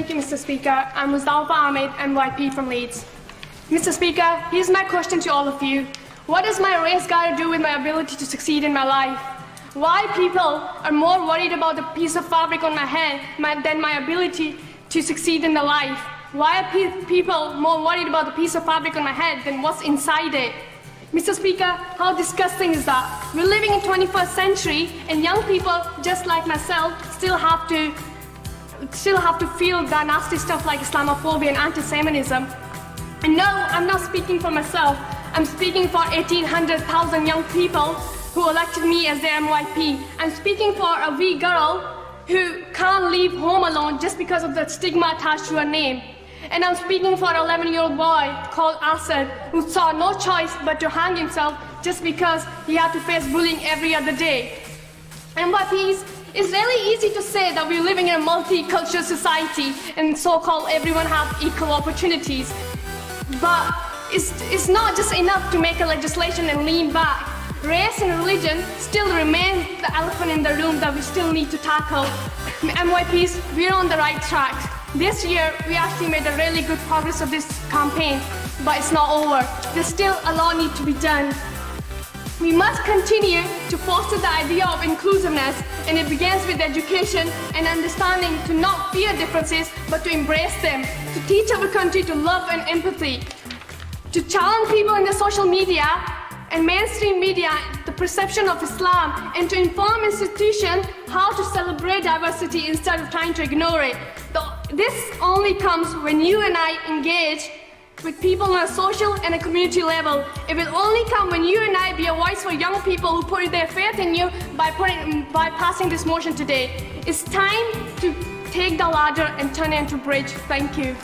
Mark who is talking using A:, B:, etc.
A: Thank you, Mr. Speaker. I'm Muzdalfa Ahmad, MYP from Leeds. Mr. Speaker, here's my question to all of you. What does my race got to do with my ability to succeed in my life? Why people are more worried about the piece of fabric on my hand than my ability to succeed in the life? Why are people more worried about the piece of fabric on my head than what's inside it? Mr. Speaker, how disgusting is that? We're living in 21st century and young people, just like myself, still have to feel that nasty stuff like Islamophobia and anti-Semitism. And no, I'm not speaking for myself. I'm speaking for 1,800,000 young people who elected me as their MYP. I'm speaking for a wee girl who can't leave home alone just because of the stigma attached to her name. And I'm speaking for an 11-year-old boy called Asad who saw no choice but to hang himself just because he had to face bullying every other day. MYPs, it's really easy to say that we're living in a multicultural society and so-called everyone has equal opportunities. But it's not just enough to make a legislation and lean back. Race and religion still remain the elephant in the room that we still need to tackle. MYPs, we're on the right track. This year, we actually made a really good progress of this campaign, but it's not over. There's still a lot need to be done. We must continue to foster the idea of inclusiveness, and it begins with education and understanding to not fear differences, but to embrace them, to teach our country to love and empathy, to challenge people in the social media and mainstream media the perception of Islam, and to inform institutions how to celebrate diversity instead of trying to ignore it. This only comes when you and I engage with people on a social and a community level. It will only come when you and I be a voice for young people who put their faith in you by passing this motion today. It's time to take the ladder and turn it into a bridge. Thank you.